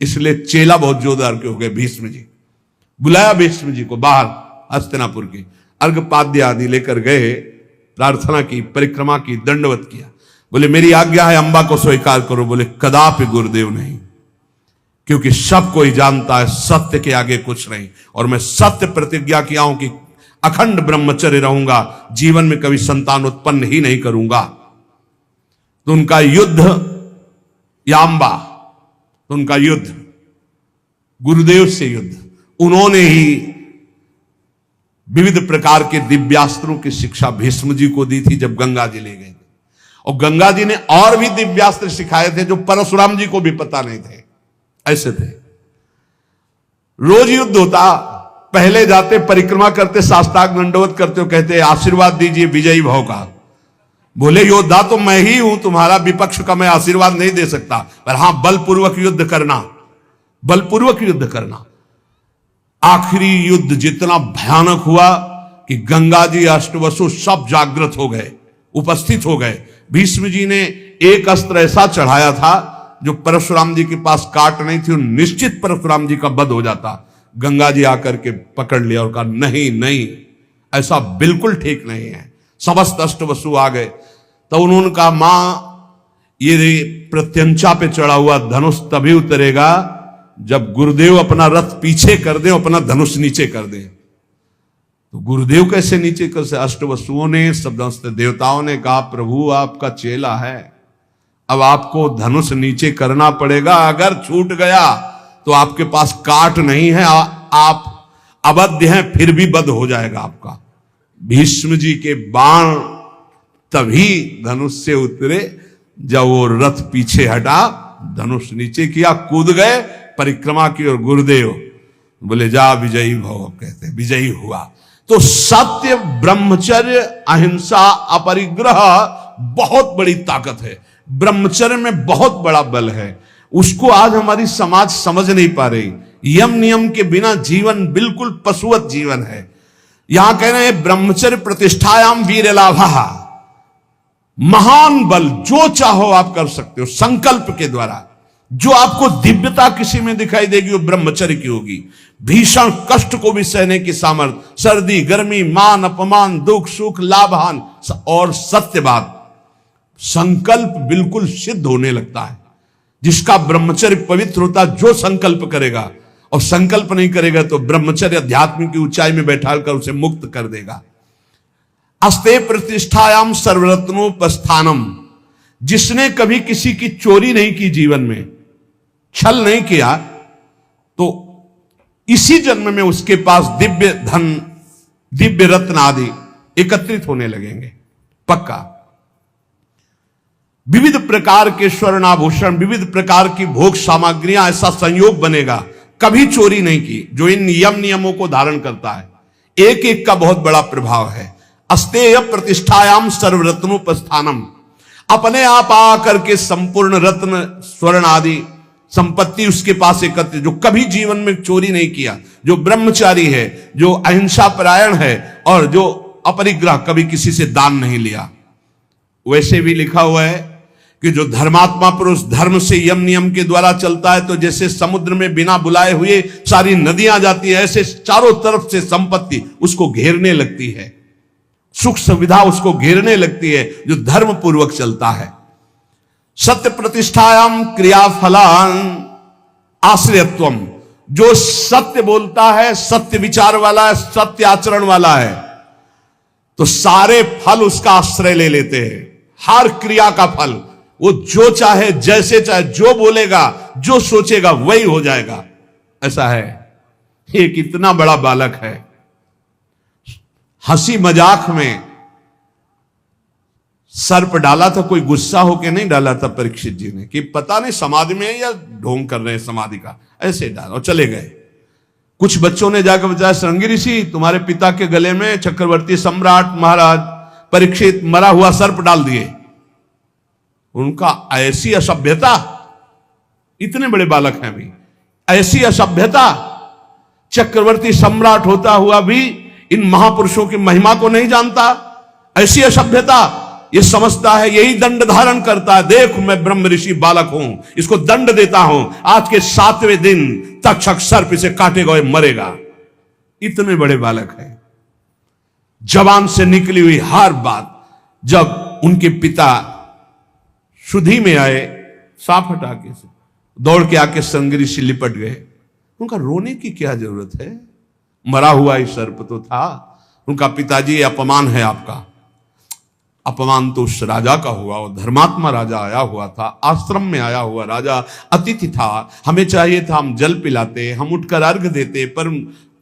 इसलिए चेला बहुत जोरदार के हो गए भीष्म जी। बुलाया भीष्म जी को बाहर हस्तिनापुर की, अर्घपाद्य आदि लेकर गए, प्रार्थना की, परिक्रमा की, दंडवत किया। बोले मेरी आज्ञा है अंबा को स्वीकार करो। बोले कदापि गुरुदेव नहीं, क्योंकि सब कोई जानता है सत्य के आगे कुछ नहीं, और मैं सत्य प्रतिज्ञा किया हूं कि अखंड ब्रह्मचर्य रहूंगा, जीवन में कभी संतान उत्पन्न ही नहीं करूंगा। तो उनका युद्ध या अंबा, तो उनका युद्ध गुरुदेव से युद्ध, उन्होंने ही विविध प्रकार के दिव्यास्त्रों की शिक्षा भीष्म जी को दी थी जब गंगा जी ले गए थे। और गंगा जी ने और भी दिव्यास्त्र सिखाए थे जो परशुराम जी को भी पता नहीं थे। ऐसे थे, रोज युद्ध होता, पहले जाते, परिक्रमा करते, साष्टांग दंडवत करते हो, कहते आशीर्वाद दीजिए विजयी भाव का। बोले योद्धा तो मैं ही हूं, तुम्हारा विपक्ष का मैं आशीर्वाद नहीं दे सकता, पर हां बलपूर्वक युद्ध करना, बलपूर्वक युद्ध करना। आखिरी युद्ध जितना भयानक हुआ कि गंगा जी अष्टवसु सब जागृत हो गए, उपस्थित हो गए। भीष्म जी ने एक अस्त्र ऐसा चढ़ाया था जो परशुराम जी के पास काट नहीं थी, निश्चित परशुराम जी का वध हो जाता। गंगा जी आकर के पकड़ लिया और कहा नहीं नहीं, ऐसा बिल्कुल ठीक नहीं है। समस्त अष्टवसु आ गए। तो उन्होंने कहा मां, ये प्रत्यंचा पे चढ़ा हुआ धनुष तभी उतरेगा जब गुरुदेव अपना रथ पीछे कर दे, अपना धनुष नीचे कर दे। तो गुरुदेव कैसे नीचे कर से? अष्टवसुओं ने, समस्त देवताओं ने कहा प्रभु आपका चेला है, अब आपको धनुष नीचे करना पड़ेगा, अगर छूट गया तो आपके पास काट नहीं है, आप अबद्ध हैं, फिर भी बध हो जाएगा आपका। भीष्म जी के बाण तभी धनुष से उतरे जब वो रथ पीछे हटा, धनुष नीचे किया, कूद गए, परिक्रमा की, और गुरुदेव बोले जा विजयी भव, कहते विजयी हुआ। तो सत्य, ब्रह्मचर्य, अहिंसा, अपरिग्रह बहुत बड़ी ताकत है। ब्रह्मचर्य में बहुत बड़ा बल है, उसको आज हमारी समाज समझ नहीं पा रही। यम नियम के बिना जीवन बिल्कुल पशुवत जीवन है। यहां कह रहे हैं ब्रह्मचर्य प्रतिष्ठायाम वीर लाभा, महान बल, जो चाहो आप कर सकते हो संकल्प के द्वारा। जो आपको दिव्यता किसी में दिखाई देगी वो ब्रह्मचर्य की होगी। भीषण कष्ट को भी सहने की सामर्थ्य, सर्दी गर्मी, मान अपमान, दुख सुख, लाभ हान और सत्य बात, संकल्प बिल्कुल सिद्ध होने लगता है। जिसका ब्रह्मचर्य पवित्र होता, जो संकल्प करेगा, और संकल्प नहीं करेगा तो ब्रह्मचर्य अध्यात्म की ऊंचाई में बैठा कर उसे मुक्त कर देगा। अस्ते प्रतिष्ठायाम सर्वरत्नोपस्थानम, जिसने कभी किसी की चोरी नहीं की, जीवन में छल नहीं किया, तो इसी जन्म में उसके पास दिव्य धन, दिव्य रत्न आदि एकत्रित होने लगेंगे, पक्का। विविध प्रकार के स्वर्ण आभूषण, विविध प्रकार की भोग सामग्रियां, ऐसा संयोग बनेगा। कभी चोरी नहीं की, जो इन यम नियमों को धारण करता है। एक एक का बहुत बड़ा प्रभाव है। अस्तेय प्रतिष्ठायाम सर्वरत्नोपस्थानम, अपने आप आकर के संपूर्ण रत्न, स्वर्ण आदि संपत्ति उसके पास एकत्रित, जो कभी जीवन में चोरी नहीं किया, जो ब्रह्मचारी है, जो अहिंसा परायण है, और जो अपरिग्रह, कभी किसी से दान नहीं लिया। वैसे भी लिखा हुआ है कि जो धर्मात्मा पुरुष धर्म से यम नियम के द्वारा चलता है, तो जैसे समुद्र में बिना बुलाए हुए सारी नदियां जाती है, ऐसे चारों तरफ से संपत्ति उसको घेरने लगती है, सुख सुविधा उसको घेरने लगती है, जो धर्म पूर्वक चलता है। सत्य प्रतिष्ठायाम क्रियाफलान आश्रयत्वम, जो सत्य बोलता है, सत्य विचार वाला है, सत्य आचरण वाला है, तो सारे फल उसका आश्रय ले लेते हैं। हर क्रिया का फल वो जो चाहे, जैसे चाहे, जो बोलेगा, जो सोचेगा वही हो जाएगा। ऐसा है। एक इतना बड़ा बालक है, हंसी मजाक में सर्प डाला था, कोई गुस्सा होके नहीं डाला था परीक्षित जी ने, कि पता नहीं समाधि में है या ढोंग कर रहे हैं समाधि का, ऐसे डाला और चले गए। कुछ बच्चों ने जाकर बताया, श्रृंगी ऋषि तुम्हारे पिता के गले में चक्रवर्ती सम्राट महाराज परीक्षित मरा हुआ सर्प डाल दिए। उनका ऐसी असभ्यता, इतने बड़े बालक हैं अभी, ऐसी असभ्यता, चक्रवर्ती सम्राट होता हुआ भी इन महापुरुषों की महिमा को नहीं जानता, ऐसी असभ्यता। ये समझता है यही दंड धारण करता है, देख मैं ब्रह्म ऋषि बालक हूं, इसको दंड देता हूं, आज के 7वें दिन तक्षक सर्प इसे काटेगा और मरेगा। इतने बड़े बालक है। जबान से निकली हुई हर बात, जब उनके पिता शुद्धि में आए, साफ हटाके से दौड़ के आके संग ऋषि लिपट गए। उनका रोने की क्या जरूरत है, मरा हुआ ही सर्प तो था। उनका पिताजी, ये अपमान है आपका। अपमान तो उस राजा का हुआ, वो धर्मात्मा राजा आया हुआ था, आश्रम में आया हुआ राजा अतिथि था। हमें चाहिए था हम जल पिलाते, हम उठकर अर्घ देते, पर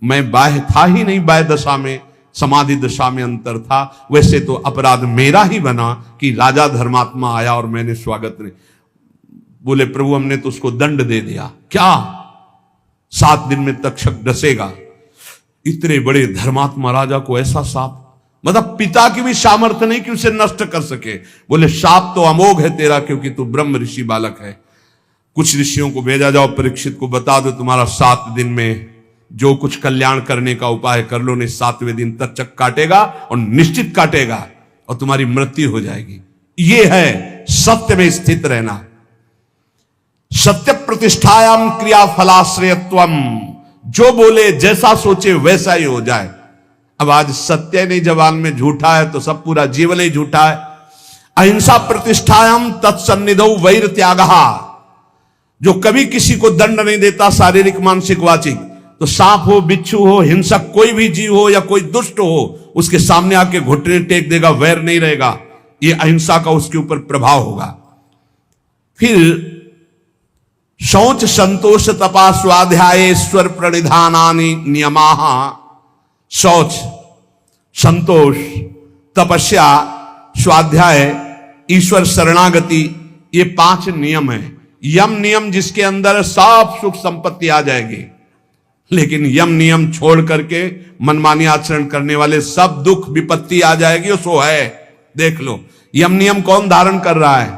मैं बाह्य था ही नहीं, बाह्य दशा में, समाधि दशा में अंतर था। वैसे तो अपराध मेरा ही बना कि राजा धर्मात्मा आया और मैंने स्वागत नहीं। बोले प्रभु हमने तो उसको दंड दे दिया। क्या 7 दिन में तक्षक डसेगा? इतने बड़े धर्मात्मा राजा को ऐसा शाप, मतलब पिता की भी सामर्थ्य नहीं कि उसे नष्ट कर सके। बोले शाप तो अमोघ है तेरा, क्योंकि तू ब्रह्म ऋषि बालक है। कुछ ऋषियों को भेजा, जाओ परीक्षित को बता दो तुम्हारा 7 दिन में जो कुछ कल्याण करने का उपाय कर लो, नहीं 7वें दिन तक्षक काटेगा और निश्चित काटेगा और तुम्हारी मृत्यु हो जाएगी। यह है सत्य में स्थित रहना। सत्य प्रतिष्ठायाम क्रिया फलाश्रयत्वम, जो बोले जैसा सोचे वैसा ही हो जाए। अब आज सत्य नहीं जबान में झूठा है तो सब पूरा जीवन ही झूठा है। अहिंसा प्रतिष्ठायाम तत्सन्निधौ वैर त्यागः, जो कभी किसी को दंड नहीं देता, शारीरिक मानसिक वाचिक, तो सांप हो, बिच्छू हो, हिंसक कोई भी जीव हो या कोई दुष्ट हो, उसके सामने आके घुटने टेक देगा, वैर नहीं रहेगा। ये अहिंसा का उसके ऊपर प्रभाव होगा। फिर शौच संतोष तपा स्वाध्याय ईश्वर प्रणिधानानि नियमाः। शौच, संतोष, तपस्या, स्वाध्याय, ईश्वर शरणागति, ये 5 नियम है। यम नियम जिसके अंदर सब सुख संपत्ति आ जाएगी, लेकिन यम नियम छोड़ करके मनमानी आचरण करने वाले सब दुख विपत्ति आ जाएगी। सो है, देख लो यम नियम कौन धारण कर रहा है?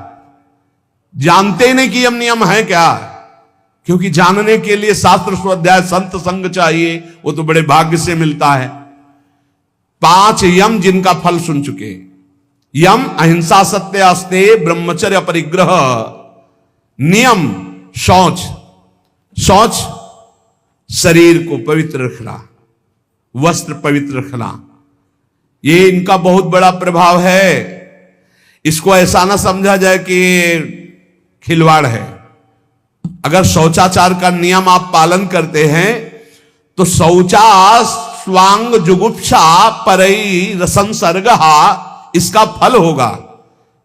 जानते ही नहीं कि यम नियम है क्या, क्योंकि जानने के लिए शास्त्र स्वाध्याय संत संग चाहिए, वो तो बड़े भाग्य से मिलता है। 5 यम जिनका फल सुन चुके। यम अहिंसा, सत्य, अस्तेय, ब्रह्मचर्य, परिग्रह। नियम शौच, शौच शरीर को पवित्र रखना, वस्त्र पवित्र रखना, ये इनका बहुत बड़ा प्रभाव है। इसको ऐसा ना समझा जाए कि खिलवाड़ है। अगर शौचाचार का नियम आप पालन करते हैं तो शौचा स्वांग जुगुप्सा परई रसंसर्गः, इसका फल होगा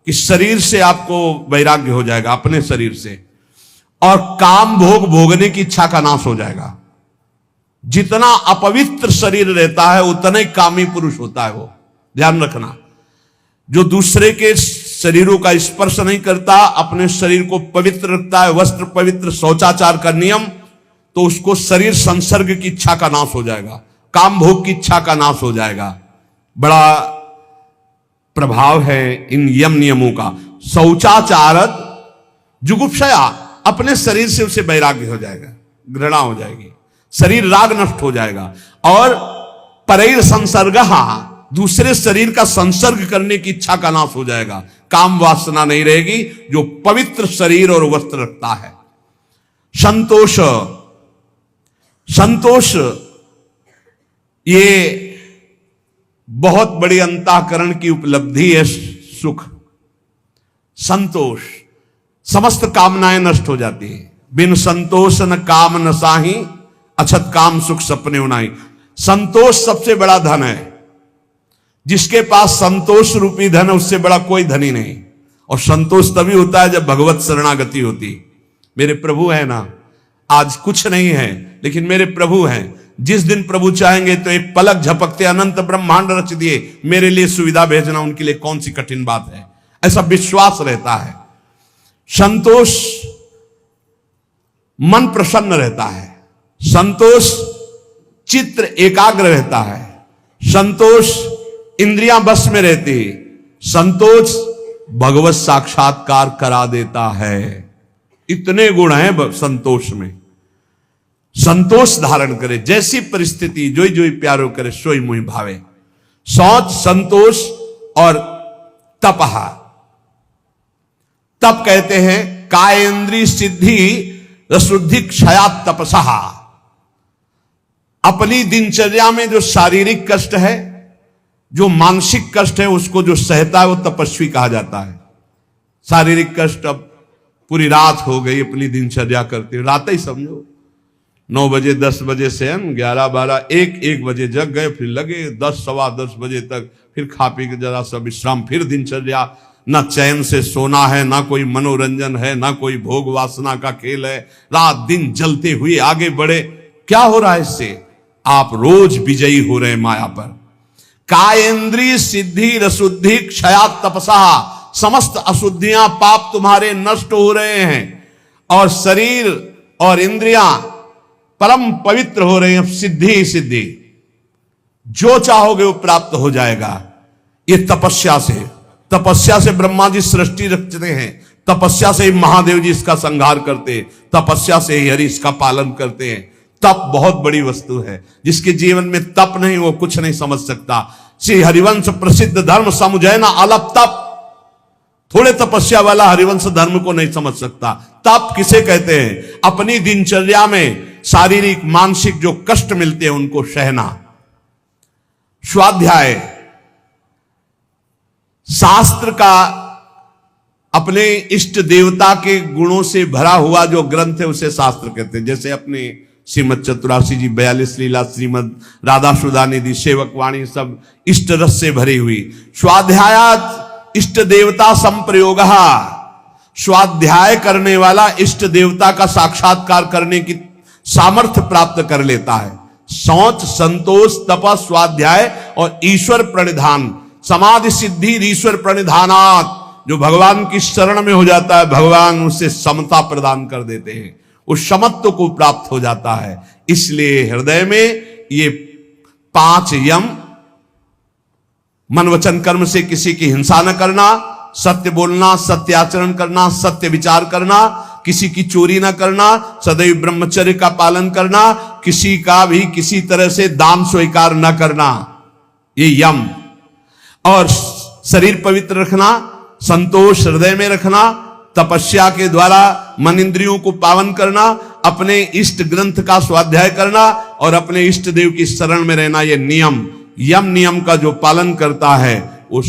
कि शरीर से आपको वैराग्य हो जाएगा, अपने शरीर से, और काम भोग भोगने की इच्छा का नाश हो जाएगा। जितना अपवित्र शरीर रहता है उतना ही कामी पुरुष होता है वो, ध्यान रखना। जो दूसरे के शरीरों का स्पर्श नहीं करता, अपने शरीर को पवित्र रखता है, वस्त्र पवित्र, शौचाचार का नियम, तो उसको शरीर संसर्ग की इच्छा का नाश हो जाएगा, काम भोग की इच्छा का नाश हो जाएगा। बड़ा प्रभाव है इन यम नियमों का। शौचाचारत जुगुप्सया, अपने शरीर से उसे वैराग्य हो जाएगा, घृणा हो जाएगी, शरीर राग नष्ट हो जाएगा। और परैर संसर्गः, दूसरे शरीर का संसर्ग करने की इच्छा का नाश हो जाएगा, काम वासना नहीं रहेगी, जो पवित्र शरीर और वस्त्र रखता है। संतोष, संतोष ये बहुत बड़ी अंतःकरण की उपलब्धि है। सुख, संतोष, समस्त कामनाएं नष्ट हो जाती है। बिन संतोष न काम न साही, अछत काम सुख सपने उनाई। संतोष सबसे बड़ा धन है। जिसके पास संतोष रूपी धन है उससे बड़ा कोई धनी नहीं। और संतोष तभी होता है जब भगवत शरणागति होती। मेरे प्रभु है ना, आज कुछ नहीं है लेकिन मेरे प्रभु हैं। जिस दिन प्रभु चाहेंगे तो एक पलक झपकते अनंत ब्रह्मांड रच दिए, मेरे लिए सुविधा भेजना उनके लिए कौन सी कठिन बात है, ऐसा विश्वास रहता है। संतोष, मन प्रसन्न रहता है। संतोष, चित्त एकाग्र रहता है। संतोष, इंद्रियां बस में रहती। संतोष भगवत साक्षात्कार करा देता है। इतने गुण हैं संतोष में। संतोष धारण करे, जैसी परिस्थिति जोई जोई प्यारो करे सोई मुहि भावे। शौच, संतोष और तपः। तप कहते हैं कायेन्द्रिय सिद्धि रसुद्धि क्षयात तपसः। अपनी दिनचर्या में जो शारीरिक कष्ट है, जो मानसिक कष्ट है, उसको जो सहता है वो तपस्वी कहा जाता है। शारीरिक कष्ट, अब पूरी रात हो गई अपनी दिनचर्या करते, रात ही समझो 9 बजे 10 बजे से 11 12 1 बजे जग गए, फिर लगे 10 सवा 10 बजे तक, फिर खा पी के जरा सा विश्राम, फिर दिनचर्या। ना चैन से सोना है, ना कोई मनोरंजन है, ना कोई भोग वासना का खेल है, रात दिन जलते हुए आगे बढ़े। क्या हो रहा है इससे? आप रोज विजयी हो रहे हैं माया पर। कायेन्द्रिय सिद्धि रसुद्धि क्षयात तपसा। समस्त अशुद्धियां पाप तुम्हारे नष्ट हो रहे हैं और शरीर और इंद्रियां परम पवित्र हो रहे हैं। सिद्धि सिद्धि जो चाहोगे वो प्राप्त हो जाएगा। ये तपस्या से, तपस्या से ब्रह्मा जी सृष्टि रचते हैं, तपस्या से ही महादेव जी इसका संहार करते हैं, तपस्या से ही हरि इसका पालन करते हैं। तप बहुत बड़ी वस्तु है। जिसके जीवन में तप नहीं वो कुछ नहीं समझ सकता। श्री हरिवंश प्रसिद्ध धर्म समुझैना अलप तप। थोड़े तपस्या वाला हरिवंश धर्म को नहीं समझ सकता। तप किसे कहते हैं? अपनी दिनचर्या में शारीरिक मानसिक जो कष्ट मिलते हैं उनको सहना। स्वाध्याय शास्त्र का अपने इष्ट देवता के गुणों से भरा हुआ जो ग्रंथ है उसे शास्त्र कहते हैं। जैसे अपने श्रीमद चतुरासी जी 42 लीला, श्रीमद राधा सुधा निधि, सेवक वाणी, सब इष्ट रस से भरी हुई। स्वाध्यायात इष्ट देवता संप्रयोग। स्वाध्याय करने वाला इष्ट देवता का साक्षात्कार करने की सामर्थ्य प्राप्त कर लेता है। शौच, संतोष, तप, स्वाध्याय और ईश्वर प्रणिधान। समाधि सिद्धि ईश्वर प्रणिधानात। जो भगवान की शरण में हो जाता है, भगवान उसे समता प्रदान कर देते हैं, उस समत्व को प्राप्त हो जाता है। इसलिए हृदय में ये 5 यम, मन वचन कर्म से किसी की हिंसा न करना, सत्य बोलना, सत्य आचरण करना, सत्य विचार करना, किसी की चोरी न करना, सदैव ब्रह्मचर्य का पालन करना, किसी का भी किसी तरह से दान स्वीकार न करना, ये यम। और शरीर पवित्र रखना, संतोष हृदय में रखना, तपस्या के द्वारा मन इंद्रियों को पावन करना, अपने इष्ट ग्रंथ का स्वाध्याय करना और अपने इष्ट देव की शरण में रहना, ये नियम। यम नियम का जो पालन करता है वो